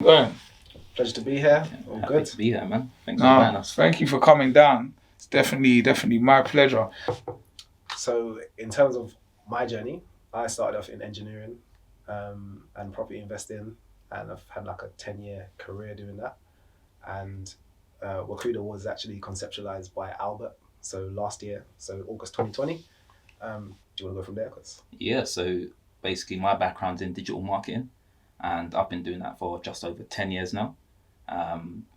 Going. Pleasure to be here. All Happy good to be here, man. Thanks for inviting us. Thank you for coming down. It's definitely my pleasure. So, in terms of my journey, I started off in engineering and property investing, and I've had like a 10-year career doing that. And Wakuda was actually conceptualized by Albert. So last year, so August 2020. Do you want to go from there, Chris? Yeah. So basically, my background's in digital marketing, and I've been doing that for just over 10 years now.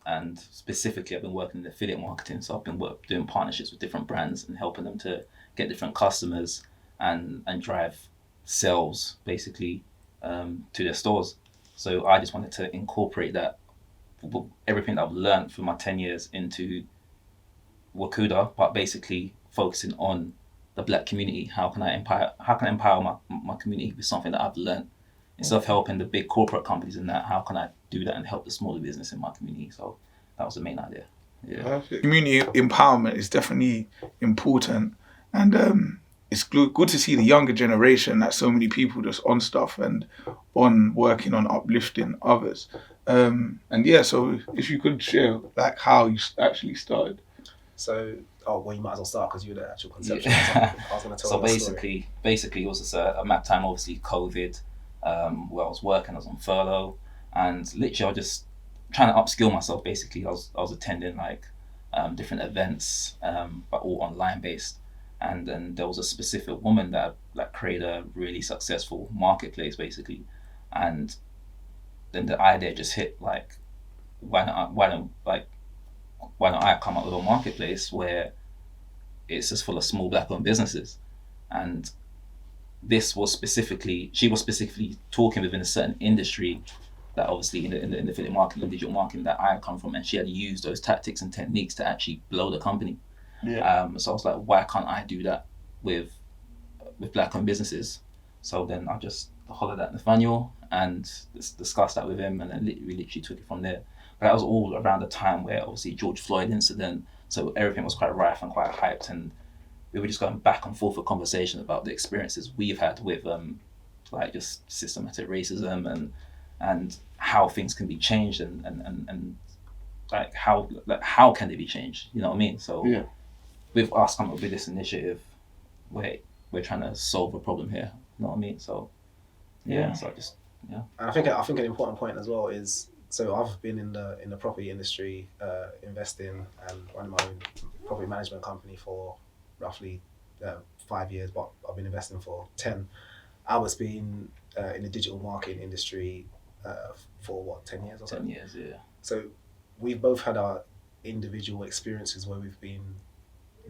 And specifically, I've been working in affiliate marketing. So I've been doing partnerships with different brands and helping them to get different customers and drive sales basically to their stores. So I just wanted to incorporate that everything that I've learned through my 10 years into Wakuda, but basically focusing on the black community. How can I empower my community with something that I've learned? Instead of helping the big corporate companies in that, how can I do that and help the smaller business in my community? So that was the main idea. Yeah. Perfect. Community empowerment is definitely important, and it's good to see the younger generation that so many people just on stuff and on working on uplifting others. And yeah, so if you could share like how you actually started. So, you might as well start because you're the actual conception. Yeah. I was going to tell So you basically, it was just a map time, obviously COVID, where I was working, I was on furlough, and literally I was just trying to upskill myself. Basically, I was attending like different events, but all online based. And then there was a specific woman that created a really successful marketplace, basically, and then the idea just hit like, why not I come up with a marketplace where it's just full of small black-owned businesses, and she was specifically talking within a certain industry that obviously in the affiliate marketing and digital marketing that I come from, and she had used those tactics and techniques to actually blow the company. Yeah. So I was like, why can't I do that with black-owned businesses? So then I just hollered at Nathaniel and discussed that with him, and then we literally took it from there. But that was all around the time where obviously George Floyd incident, so everything was quite rife and quite hyped, and we were just going back and forth with conversations about the experiences we've had with like just systematic racism and how things can be changed and like how can they be changed? You know what I mean? So yeah, with us coming up with this initiative, we're trying to solve a problem here. You know what I mean? So yeah. So And I think an important point as well is, so I've been in the property industry, investing and running my own property management company for roughly 5 years, but I've been investing for 10. Albert's been in the digital marketing industry for 10 years or so? 10 years, yeah. So we've both had our individual experiences where we've been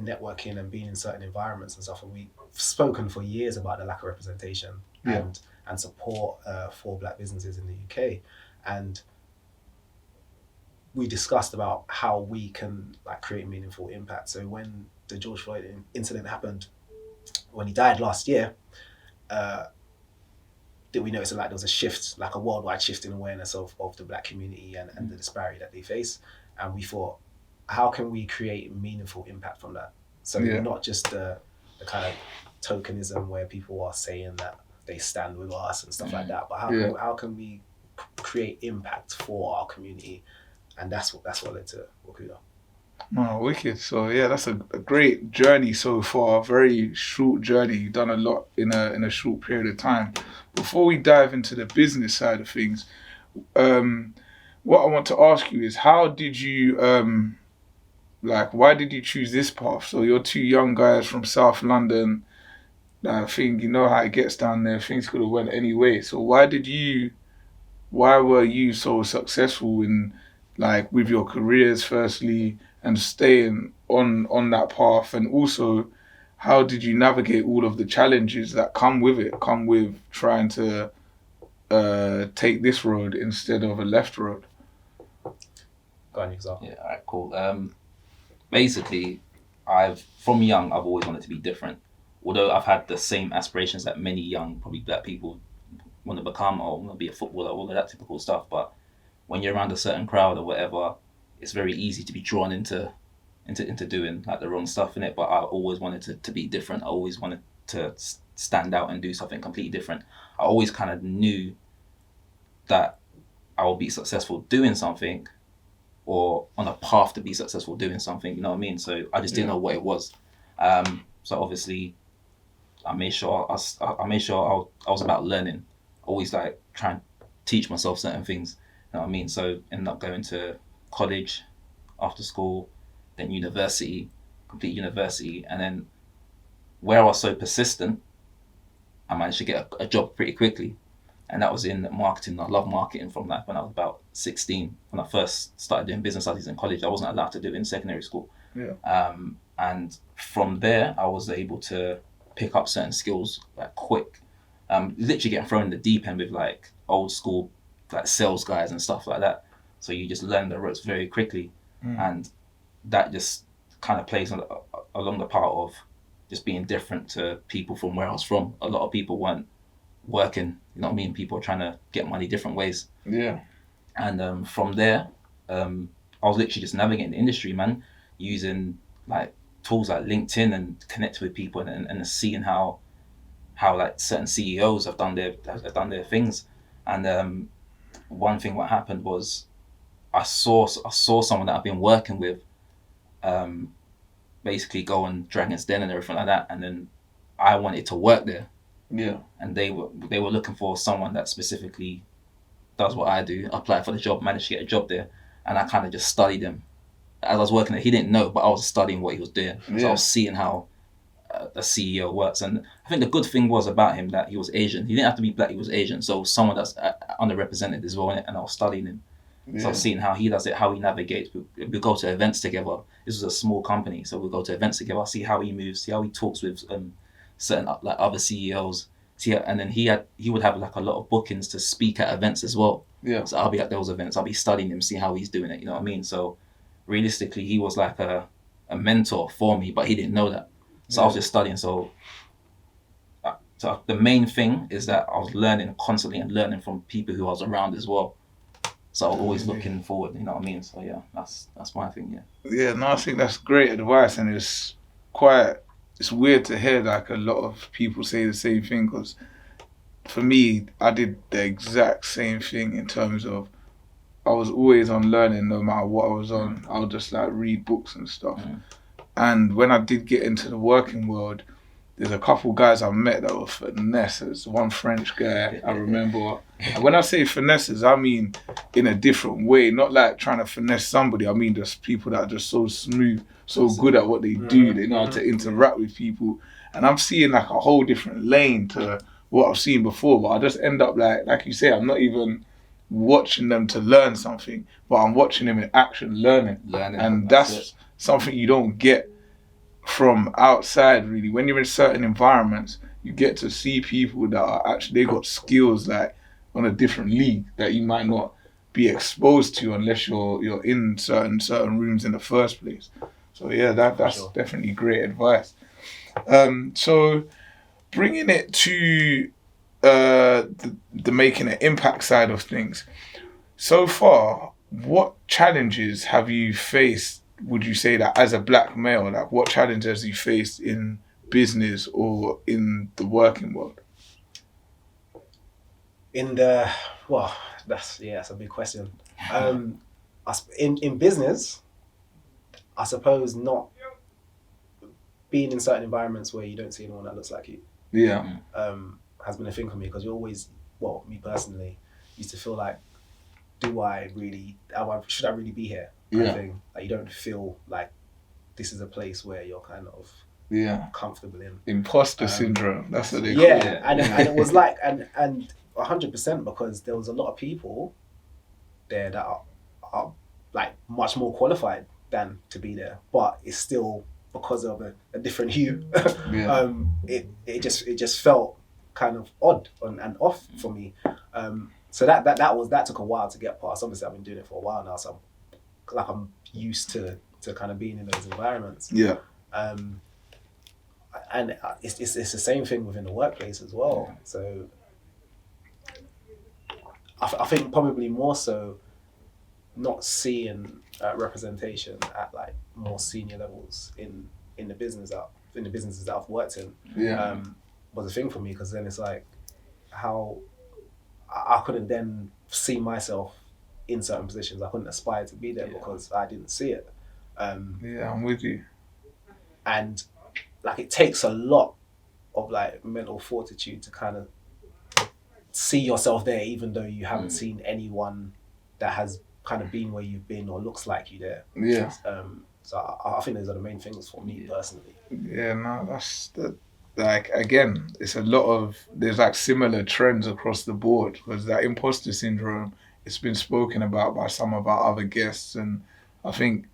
networking and being in certain environments and stuff, and we've spoken for years about the lack of representation and support for black businesses in the UK. And we discussed about how we can create meaningful impact. So when the George Floyd incident happened, when he died last year, did we notice that there was a shift, like a worldwide shift in awareness of the black community and the disparity that they face. And we thought, how can we create meaningful impact from that? So not just the kind of tokenism where people are saying that they stand with us and stuff like that, but how can we create impact for our community? And that's what led to Wakuda. Oh, wicked. So yeah, that's a great journey so far. A very short journey. You've done a lot in a short period of time. Before we dive into the business side of things, what I want to ask you is, how did you why did you choose this path? So you're two young guys from South London. I think you know how it gets down there. Things could have went any way. So why were you so successful in with your careers firstly, and staying on that path, and also how did you navigate all of the challenges that come with trying to take this road instead of a left road? Go on, example. Yeah, alright, cool. Basically, from young I've always wanted to be different. Although I've had the same aspirations that many young, probably black people want to become, or want to be a footballer, all of that typical stuff. But when you're around a certain crowd or whatever, it's very easy to be drawn into doing the wrong stuff in it. But I always wanted to be different. I always wanted to stand out and do something completely different. I always kind of knew that I will be successful doing something, or on a path to be successful doing something. You know what I mean? So I just didn't know what it was. So obviously, I made sure I was about learning. Always like trying to teach myself certain things. You know what I mean? So ended up going to college after school, then university, complete university, and then where I was so persistent, I managed to get a job pretty quickly. And that was in marketing. I love marketing from like when I was about 16. When I first started doing business studies in college, I wasn't allowed to do it in secondary school. Yeah. And from there, I was able to pick up certain skills like quick. Literally getting thrown in the deep end with like old school like sales guys and stuff like that. So you just learn the ropes very quickly, and that just kind of plays along the part of just being different to people from where I was from. A lot of people weren't working, you know what I mean? People are trying to get money different ways. Yeah. And from there, I was literally just navigating the industry, man, using like tools like LinkedIn and connecting with people and seeing how like certain CEOs have done their things. And one thing what happened was I saw someone that I've been working with basically go on Dragon's Den and everything like that, and then I wanted to work there. Yeah. And they were looking for someone that specifically does what I do. Applied for the job, managed to get a job there, and I kind of just studied him. As I was working there, he didn't know, but I was studying what he was doing. So I was seeing how a CEO works. And I think the good thing was about him that he was Asian. He didn't have to be black, he was Asian. So someone that's underrepresented as well, and I was studying him. So I was seeing how he does it, how he navigates. We go to events together. This was a small company, so we go to events together, see how he moves, see how he talks with certain like other CEOs. And then he would have like a lot of bookings to speak at events as well. Yeah. So I'll be at those events. I'll be studying him, see how he's doing it. You know what I mean? So realistically, he was like a mentor for me, but he didn't know that. So I was just studying. So the main thing is that I was learning constantly and learning from people who I was around as well. So I was always looking forward. You know what I mean? So yeah, that's my thing. Yeah. Yeah. No, I think that's great advice, and it's weird to hear like a lot of people say the same thing, because for me, I did the exact same thing in terms of I was always on learning no matter what I was on. I would just like read books and stuff. And when I did get into the working world, there's a couple guys I met that were finesses. One French guy, I remember. And when I say finesses, I mean in a different way. Not like trying to finesse somebody. I mean just people that are just so smooth, so good at what they do. They know how to interact with people. And I'm seeing like a whole different lane to what I've seen before. But I just end up like you say, I'm not even watching them to learn something, but I'm watching them in action, learning. And that's something you don't get from outside, really. When you're in certain environments, you get to see people that are actually, they got skills like on a different league that you might not be exposed to unless you're in certain rooms in the first place. So yeah, that's definitely great advice. So bringing it to the making an impact side of things, so far, what challenges have you faced, would you say, that as a black male, like what challenges have you faced in business or in the working world? That's a big question. In business, I suppose not being in certain environments where you don't see anyone that looks like you. Yeah. Has been a thing for me, because you always, me personally, used to feel like, should I really be here? Kind of thing. Like you don't feel like this is a place where you're kind of comfortable in. Imposter syndrome. That's what they call it. And it was like, and 100%, because there was a lot of people there that are like much more qualified than to be there, but it's still because of a different hue. It just felt kind of odd and off for me. So that took a while to get past. Obviously, I've been doing it for a while now, so I'm used to kind of being in those environments. Yeah. And it's the same thing within the workplace as well. So I think probably more so not seeing representation at like more senior levels in the businesses that I've worked in. Was a thing for me, because then it's like how I couldn't then see myself in certain positions. I couldn't aspire to be there because I didn't see it. Yeah, I'm with you. And like it takes a lot of like mental fortitude to kind of see yourself there, even though you haven't seen anyone that has kind of been where you've been or looks like you there. Yeah. So I think those are the main things for me personally. Yeah, no, that's the, like, again, it's a lot of, there's like similar trends across the board, because that imposter syndrome, it's been spoken about by some of our other guests, and I think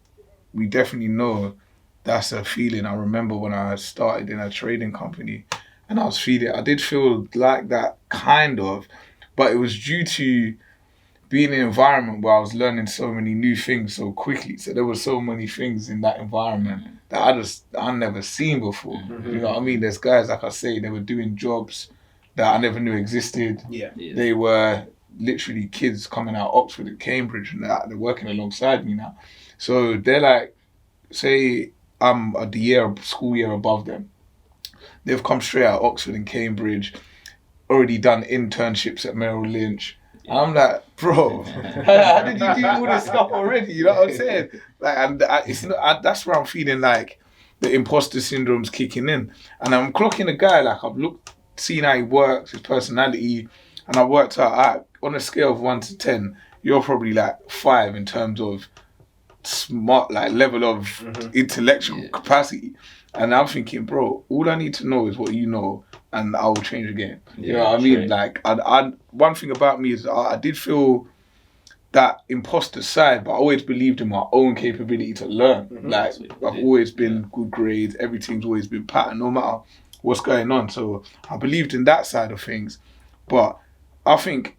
we definitely know that's a feeling. I remember when I started in a trading company and I did feel like that kind of, but it was due to being in an environment where I was learning so many new things so quickly. So there were so many things in that environment that I never seen before. Mm-hmm. You know what I mean? There's guys, like I say, they were doing jobs that I never knew existed. Yeah. They were literally kids coming out of Oxford and Cambridge, and they're working alongside me now. So they're like, say I'm the school year above them. They've come straight out of Oxford and Cambridge, already done internships at Merrill Lynch. And I'm like, bro, how did you do all this stuff already? You know what I'm saying? Like, and it's not, that's where I'm feeling like the imposter syndrome's kicking in. And I'm clocking a guy, like I've seen how he works, his personality, and I worked out, on a scale of 1 to 10, you're probably like 5 in terms of smart, like level of intellectual capacity. And I'm thinking, bro, all I need to know is what you know, and I will change the game. You know what I mean? Like, I one thing about me is I did feel that imposter side, but I always believed in my own capability to learn. Like, I've always been good grades, everything's always been patterned, no matter what's going on. So I believed in that side of things. But I think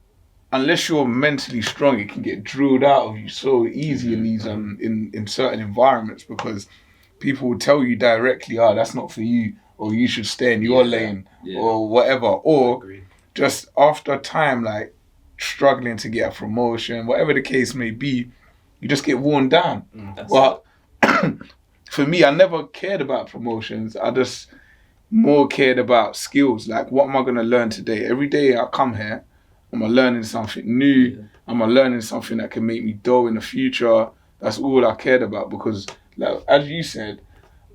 unless you're mentally strong, it can get drilled out of you so easy in these in certain environments, because people will tell you directly, that's not for you, or you should stay in your lane, or whatever. Or just after time, like struggling to get a promotion, whatever the case may be, you just get worn down. But for me, I never cared about promotions. I just more cared about skills. Like, what am I going to learn today? Every day I come here, am I learning something new? Am I learning something that can make me dough in the future? That's all I cared about, because, like, as you said,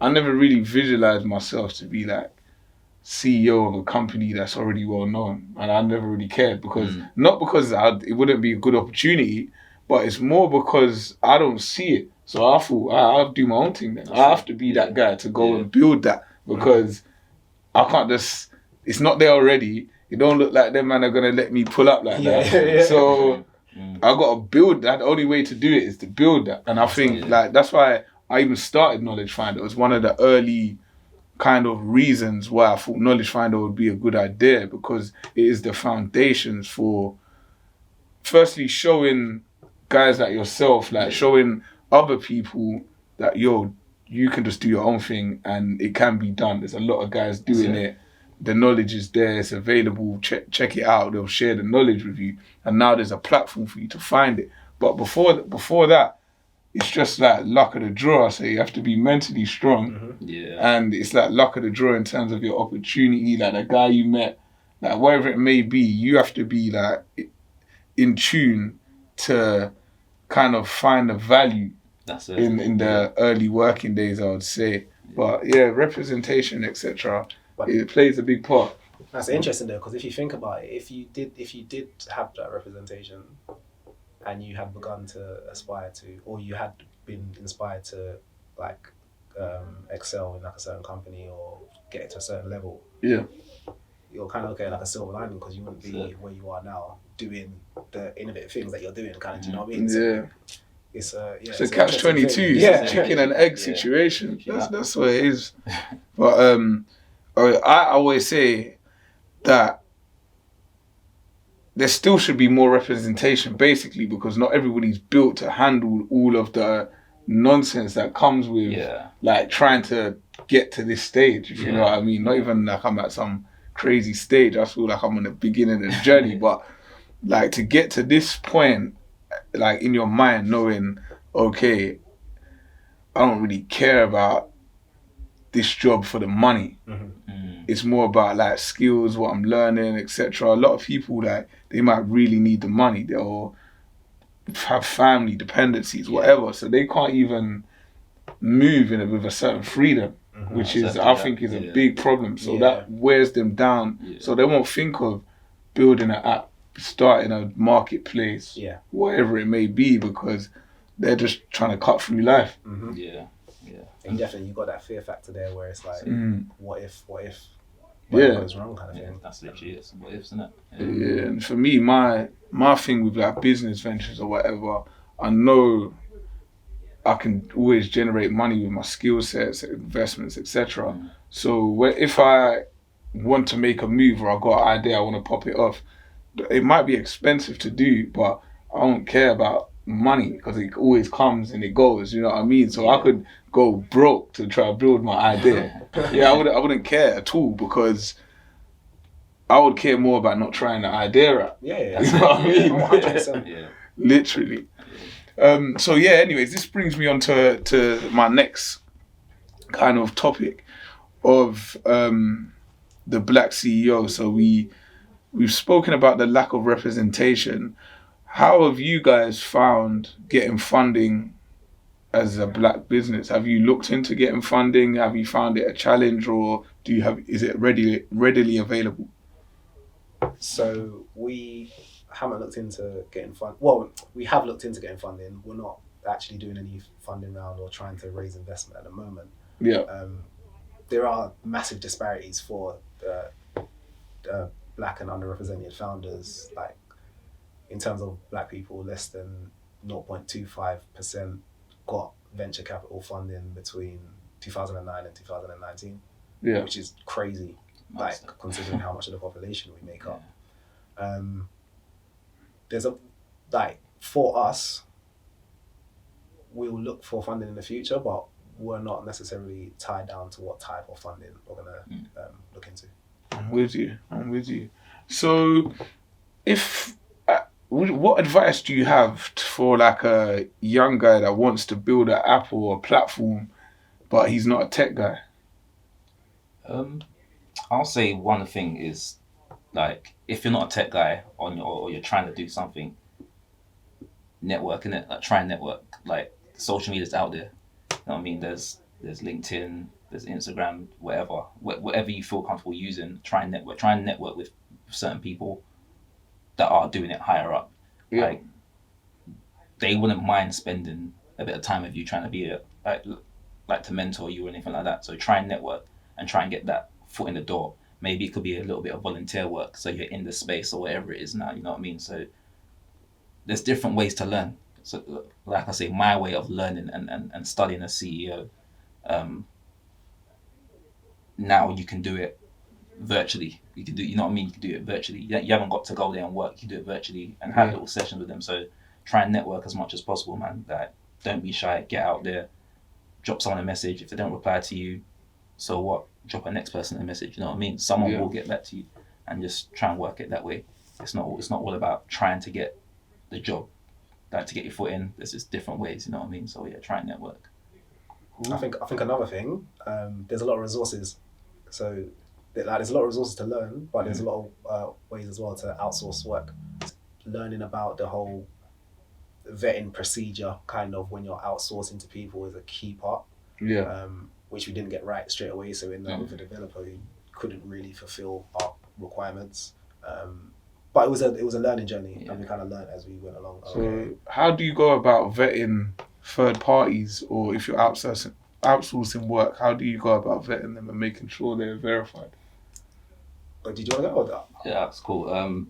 I never really visualized myself to be like CEO of a company that's already well known, and I never really cared, because not because it wouldn't be a good opportunity, but it's more because I don't see it. So I thought I'll do my own thing then. I have to be that guy to go and build that, because I can't just, it's not there already. It don't look like them man are gonna let me pull up like that. So I gotta build that. The only way to do it is to build that. And I think like that's why I even started Knowledge Finder. It was one of the early kind of reasons why I thought Knowledge Finder would be a good idea, because it is the foundations for firstly showing guys like yourself, like showing other people that you can just do your own thing and it can be done. There's a lot of guys doing it. The knowledge is there, it's available, check it out, they'll share the knowledge with you, and now there's a platform for you to find it. But before that, it's just like luck of the draw. I say you have to be mentally strong, and it's like luck of the draw in terms of your opportunity, like the guy you met, like whatever it may be, you have to be like in tune to kind of find the value in the early working days, I would say. But yeah, representation, etc., it plays a big part. That's interesting though, because if you think about it, if you did have that representation and you had begun to aspire to, or you had been inspired to like excel in like a certain company or get to a certain level, you're kind of looking at like a silver lining, because you wouldn't be where you are now doing the innovative things that you're doing, kind of, do you know what I mean? So it's a catch-22, chicken and egg situation. That's what it is. But I always say that there still should be more representation, basically, because not everybody's built to handle all of the nonsense that comes with like trying to get to this stage, if you know what I mean. Not even like I'm at some crazy stage. I feel like I'm on the beginning of the journey, but like to get to this point, like in your mind knowing, okay, I don't really care about this job for the money. It's more about like skills, what I'm learning, etc. A lot of people, like, they might really need the money, or have family dependencies, whatever, so they can't even move with a certain freedom, which is, I think, is a big problem. So that wears them down. So they won't think of building an app, starting a marketplace, whatever it may be, because they're just trying to cut through life. And definitely you got that fear factor there where it's like, what if it goes wrong kind of thing. That's literally it. What ifs, isn't it? Yeah, and for me, my thing with like business ventures or whatever, I know I can always generate money with my skill sets, investments, etc. So if I want to make a move or I got an idea, I want to pop it off, it might be expensive to do, but I don't care about money because it always comes and it goes, you know what I mean? So I could go broke to try to build my idea. I wouldn't care at all, because I would care more about not trying the idea out. You know what I mean? 100%. Literally. So anyways, this brings me on to my next kind of topic of the black CEO. So we've spoken about the lack of representation. How have you guys found getting funding as a black business? Have you looked into getting funding? Have you found it a challenge, or is it readily available? So we haven't looked into getting funding. Well, we have looked into getting funding. We're not actually doing any funding round or trying to raise investment at the moment. There are massive disparities for black and underrepresented founders. Like, in terms of black people, less than 0.25% got venture capital funding between 2009 and 2019, which is crazy, like considering how much of the population we make up. There's for us, we'll look for funding in the future, but we're not necessarily tied down to what type of funding we're gonna look into. I'm with you. So, what advice do you have for like a young guy that wants to build an app or a platform, but he's not a tech guy? I'll say one thing is, like, if you're not a tech guy or you're trying to do something, network, innit? Like, try and network. Like, social media's out there. You know what I mean? There's LinkedIn, there's Instagram, whatever you feel comfortable using. Try and network. Try and network with certain people that are doing it higher up. Like, they wouldn't mind spending a bit of time with you, trying to be like to mentor you or anything like that. So try and network and try and get that foot in the door. Maybe it could be a little bit of volunteer work, so you're in the space or whatever it is now. You know what I mean? So there's different ways to learn. So, like I say, my way of learning and studying as CEO, now you can do it virtually. You can do, you know what I mean? You can do it virtually. You haven't got to go there and work. You can do it virtually and have little sessions with them. So try and network as much as possible, man. Like, don't be shy. Get out there. Drop someone a message. If they don't reply to you, so what? Drop a next person a message. You know what I mean? Someone will get back to you, and just try and work it that way. It's not all about trying to get the job, like to get your foot in. There's just different ways. You know what I mean? So try and network. I think another thing. There's a lot of resources. So there's a lot of resources to learn, but there's a lot of ways as well to outsource work. Learning about the whole vetting procedure, kind of, when you're outsourcing to people, is a key part. Which we didn't get right straight away. So in with a developer who couldn't really fulfill our requirements. But it was a learning journey, and we kind of learned as we went along. So how do you go about vetting third parties, or if you're outsourcing work, how do you go about vetting them and making sure they're verified? But did you want to go with that? Yeah, that's cool.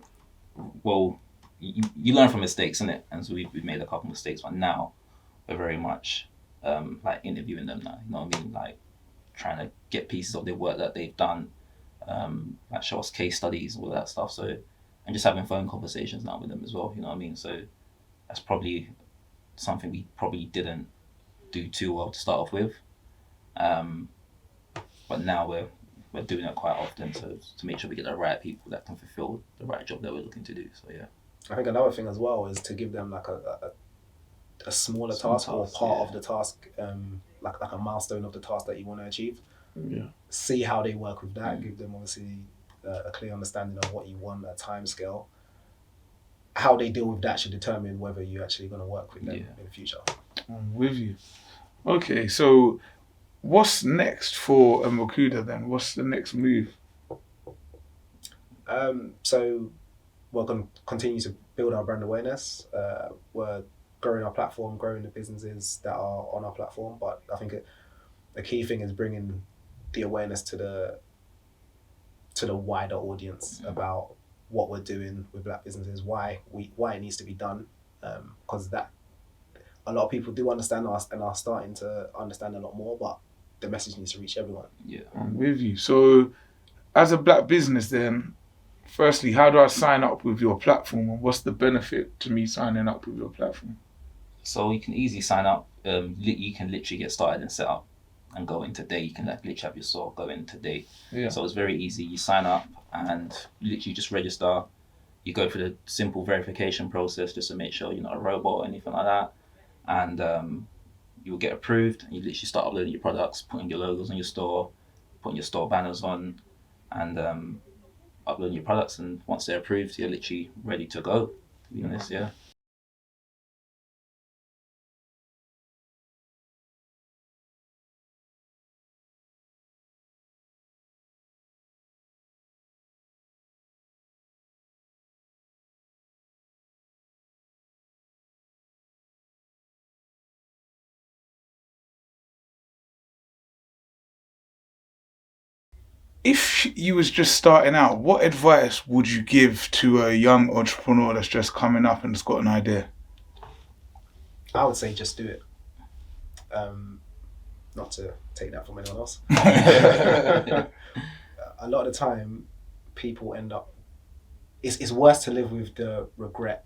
Well, you learn from mistakes, innit? And so we've made a couple mistakes, but now we're very much like interviewing them now. You know what I mean? Like, trying to get pieces of their work that they've done, like show us case studies, all that stuff. So, and just having phone conversations now with them as well. You know what I mean? So that's probably something we probably didn't do too well to start off with. But now we're doing it quite often to make sure we get the right people that can fulfill the right job that we're looking to do. So I think another thing as well is to give them like a smaller task or part of the task, like a milestone of the task that you want to achieve. See how they work with that. Give them obviously a clear understanding of what you want, a time scale. how they deal with that should determine whether you're actually going to work with them in the future. I'm with you. Okay, so what's next for Wakuda then? What's the next move? So we're going to continue to build our brand awareness. We're growing our platform, growing the businesses that are on our platform. But I think the key thing is bringing the awareness to the wider audience about what we're doing with Black businesses, why it needs to be done, because that a lot of people do understand us and are starting to understand a lot more, but the message needs to reach everyone. Yeah, I'm with you. So, as a Black business, then, firstly, how do I sign up with your platform, and what's the benefit to me signing up with your platform? so you can easily sign up. You can literally get started and set up and go in today. You can literally have your store go in today. Yeah. So it's very easy. You sign up and literally just register. You go through the simple verification process just to make sure you're not a robot or anything like that. And you'll get approved, and you literally start uploading your products, putting your logos on your store, putting your store banners on, and uploading your products. And once they're approved, you're literally ready to go, to be honest. Yeah. If you was just starting out, what advice would you give to a young entrepreneur that's just coming up and has got an idea? I would say just do it. Not to take that from anyone else. A lot of the time, people end up. It's worse to live with the regret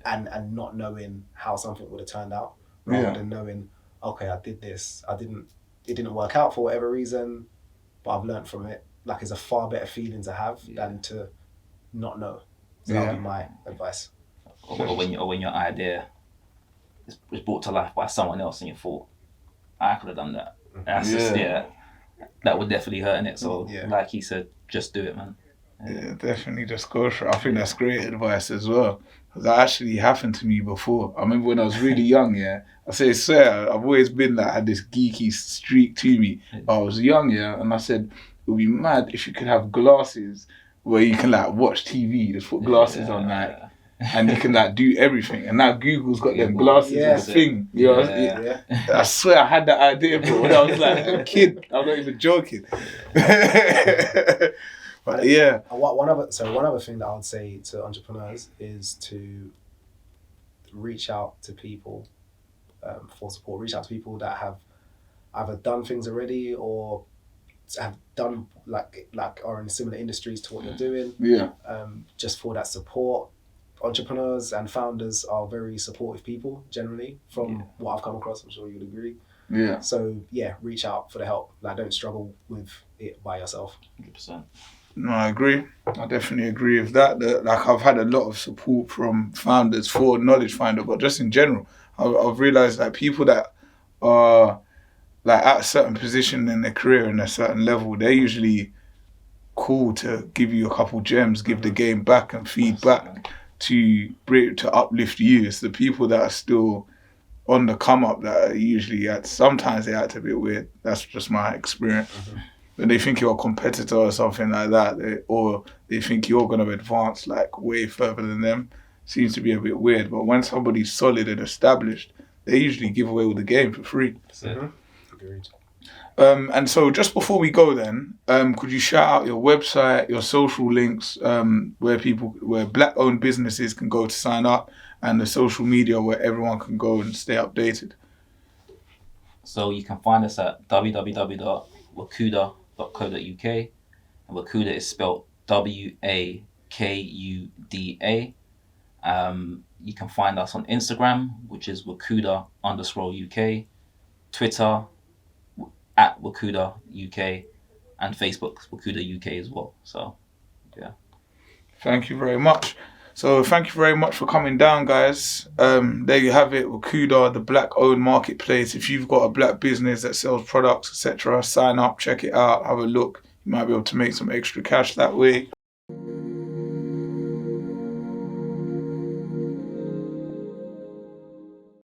and not knowing how something would have turned out, rather than knowing, okay, I did this. It didn't work out for whatever reason, but I've learned from it. Like, it's a far better feeling to have than to not know. So that would be my advice. Or when your idea is brought to life by someone else, and you thought, I could have done that. And that's just that would definitely hurt in it. So like he said, just do it, man. Yeah, definitely just go for it. I think that's great advice as well. Because that actually happened to me before. I remember when I was really young, I swear, I've always been that, had this geeky streak to me. I was young, and I said, it would be mad if you could have glasses where you can like watch TV, just put glasses on like, and you can like do everything. And now Google's got them glasses as a thing. You know? I swear I had that idea, bro, when I was like a kid. I'm not even joking. But one other thing that I would say to entrepreneurs is to reach out to people for support. Reach out to people that have either done things already or have done like are in similar industries to what you're doing. Just for that support. Entrepreneurs and founders are very supportive people generally, from what I've come across. I'm sure you'd agree. So reach out for the help. Like, don't struggle with it by yourself. 100%. No, I agree. I definitely agree with that. Like, I've had a lot of support from founders for Knowledge Finder, but just in general, I've realized that people that are like at a certain position in their career and a certain level, they're usually cool to give you a couple gems, give the game back and feedback to uplift you. It's the people that are still on the come up that are usually sometimes they act a bit weird. That's just my experience. When they think you're a competitor or something like that, or they think you're going to advance like way further than them, seems to be a bit weird. But when somebody's solid and established, they usually give away all the game for free. Agreed. And so just before we go then, could you shout out your website, your social links, where Black-owned businesses can go to sign up, and the social media where everyone can go and stay updated? So you can find us at www.wakuda.co.uk, and Wakuda is spelled Wakuda. You can find us on Instagram, which is Wakuda_UK, Twitter at Wakuda UK, and Facebook Wakuda UK as well. So thank you very much. So thank you very much for coming down, guys. There you have it, Wakuda, the Black-owned marketplace. If you've got a Black business that sells products, etc., sign up, check it out, have a look. You might be able to make some extra cash that way.